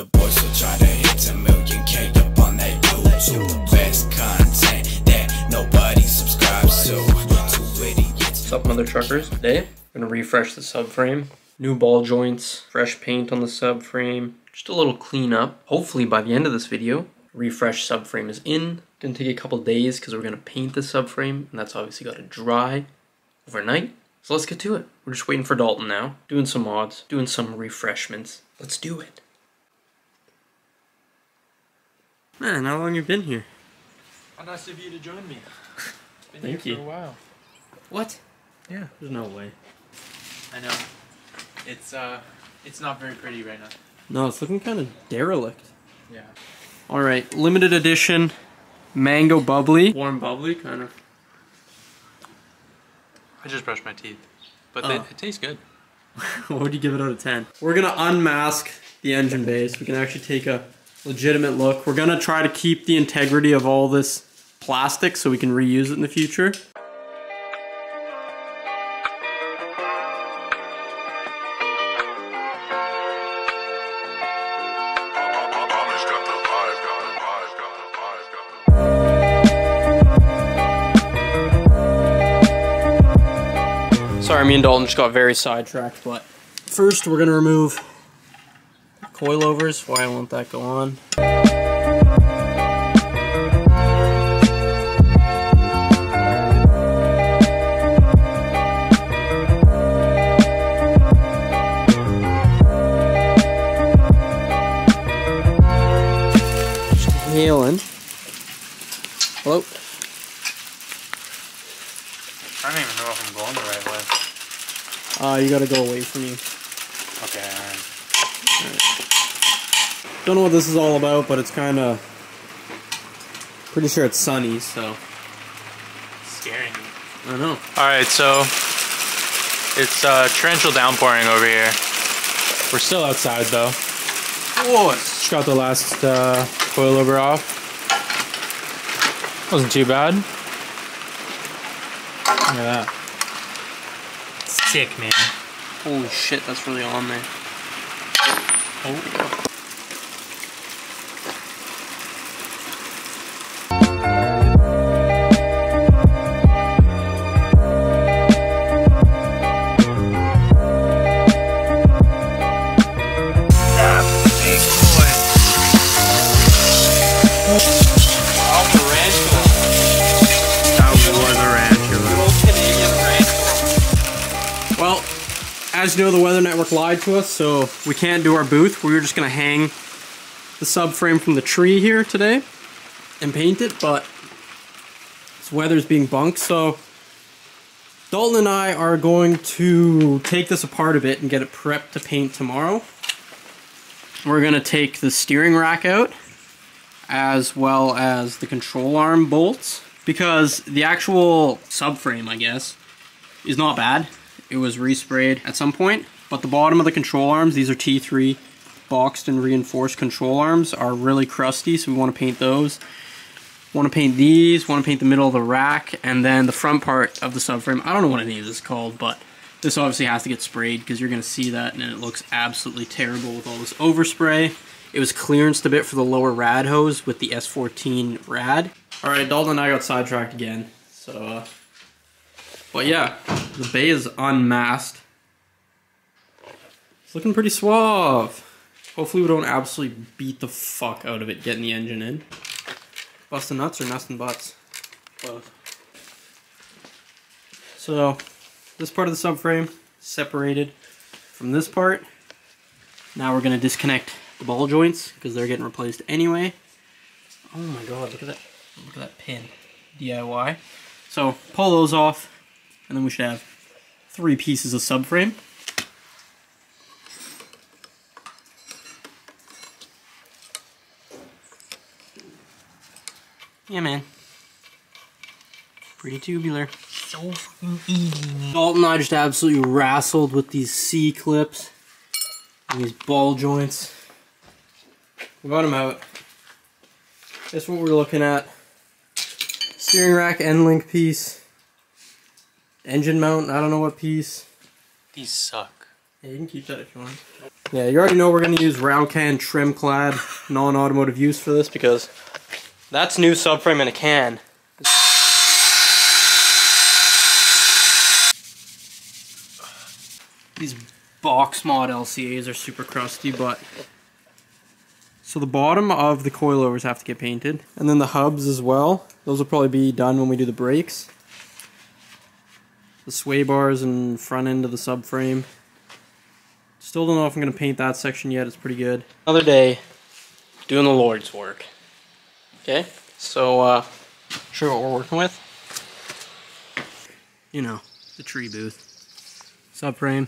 The boys will try to hit 10 million K up on that YouTube. The best content that nobody subscribes to. Two idiots. What's up, mother truckers? Today, I'm gonna refresh the subframe. New ball joints, fresh paint on the subframe, just a little cleanup. Hopefully by the end of this video, refresh subframe is in. Gonna take a couple days because we're gonna paint the subframe, and that's obviously gotta dry overnight. So let's get to it. We're just waiting for Dalton now, doing some mods, doing some refreshments. Let's do it. Man, how long you been here? How nice of you to join me. Been Thank here you. for a while. What? Yeah. There's no way. I know. It's not very pretty right now. No, it's looking kind of derelict. Yeah. Alright, limited edition mango bubbly. Warm bubbly, kind of. I just brushed my teeth. But it tastes good. What would you give it out of 10? We're gonna unmask the engine base. We can actually take a legitimate look. We're gonna try to keep the integrity of all this plastic so we can reuse it in the future. Sorry, me and Dalton just got very sidetracked, but first we're gonna remove coilovers. Why won't that go on? Just nailing. Hello? I don't even know if I'm going the right way. You gotta go away from me. Okay, alright. Don't know what this is all about, but it's kinda... Pretty sure it's sunny, so... Scaring me. I don't know. Alright, so it's torrential downpouring over here. We're still outside though. Oh, Just got the last coilover off. wasn't too bad. Look at that. Sick, man. Holy shit, that's really on there. Oh. Well, as you know, the Weather Network lied to us, so we can't do our booth. We were just gonna hang the subframe from the tree here today and paint it, but this weather's being bunked, so Dalton and I are going to take this apart a bit and get it prepped to paint tomorrow. We're gonna take the steering rack out, as well as the control arm bolts, because the actual subframe, I guess, is not bad. It was resprayed at some point, but the bottom of the control arms, these are T3 boxed and reinforced control arms, are really crusty, so we want to paint those. Want to paint these, want to paint the middle of the rack, and then the front part of the subframe. I don't know what any of this is called, but this obviously has to get sprayed because you're going to see that and it looks absolutely terrible with all this overspray. It was clearanced a bit for the lower rad hose with the S14 rad. Alright, Dalton and I got sidetracked again, so but yeah, the bay is unmasked. It's looking pretty suave. Hopefully we don't absolutely beat the fuck out of it getting the engine in. Busting nuts or nesting butts? Both. So, this part of the subframe separated from this part. Now we're going to disconnect the ball joints because they're getting replaced anyway. Oh my god, look at that. Look at that pin. DIY. So, pull those off. And then we should have 3 pieces of subframe. Yeah, man. Pretty tubular. So fucking easy, man. Dalton and I just absolutely wrestled with these C-clips and these ball joints. We got them out. That's what we're looking at. Steering rack end link piece. Engine mount, I don't know what piece. These suck. Yeah, you can keep that if you want. Yeah, you already know we're going to use Raucan trim clad non-automotive use for this because that's new subframe in a can. These box mod LCAs are super crusty, but so the bottom of the coilovers have to get painted, and then the hubs as well. Those will probably be done when we do the brakes. The sway bars and front end of the subframe. Still don't know if I'm going to paint that section yet. It's pretty good. Another day doing the Lord's work. Okay, so show what we're working with. You know, the tree booth. Subframe.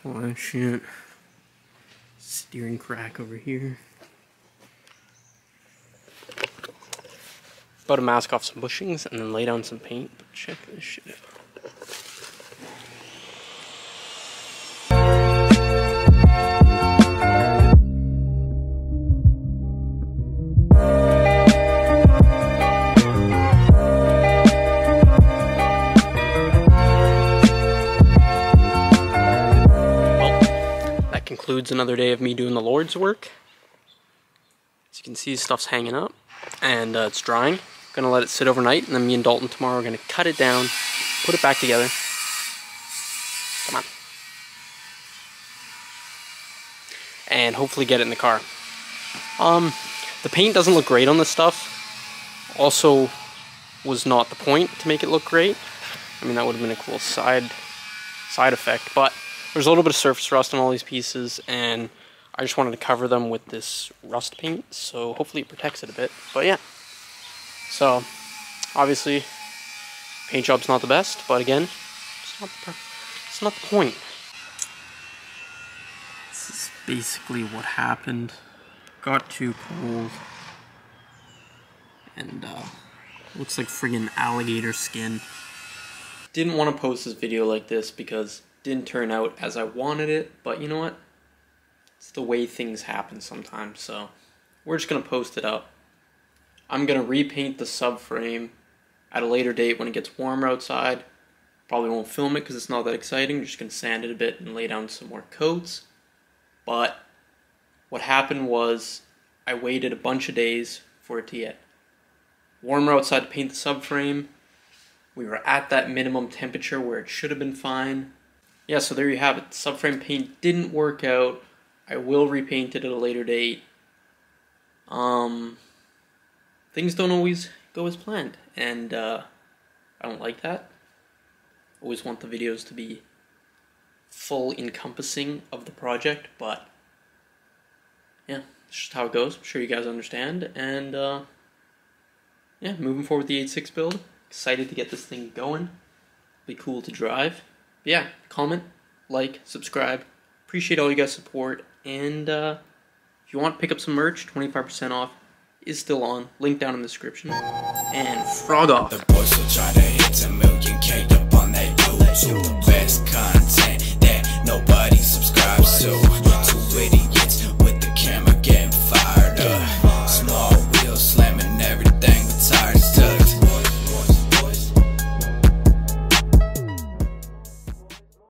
All that shit. Steering crack over here. About to mask off some bushings and then lay down some paint. But check this shit out. Concludes another day of me doing the Lord's work. As you can see, stuff's hanging up and it's drying. Gonna let it sit overnight, and then me and Dalton tomorrow are gonna cut it down, put it back together. Come on. And hopefully get it in the car. The paint doesn't look great on this stuff. Also, was not the point to make it look great. I mean, that would have been a cool side effect, but there's a little bit of surface rust on all these pieces, and I just wanted to cover them with this rust paint, so hopefully it protects it a bit. But yeah, so obviously paint job's not the best, but again, it's not the point. This is basically what happened. Got too cold, and looks like friggin' alligator skin. Didn't want to post this video like this because didn't turn out as I wanted it, but you know what? It's the way things happen sometimes, so we're just going to post it up. I'm going to repaint the subframe at a later date when it gets warmer outside. Probably won't film it because it's not that exciting. Just going to sand it a bit and lay down some more coats. But what happened was I waited a bunch of days for it to get warmer outside to paint the subframe. We were at that minimum temperature where it should have been fine. Yeah, so there you have it. Subframe paint didn't work out. I will repaint it at a later date. Things don't always go as planned, and I don't like that. Always want the videos to be full encompassing of the project, but yeah, it's just how it goes. I'm sure you guys understand, and yeah, moving forward with the 86 build. Excited to get this thing going. Be cool to drive. Yeah, comment, like, subscribe. Appreciate all you guys' support. And if you want to pick up some merch, 25% off is still on. Link down in the description. And frog off. The boys will try to hit a million K up on that YouTube. The best content that nobody subscribes to. Too witty.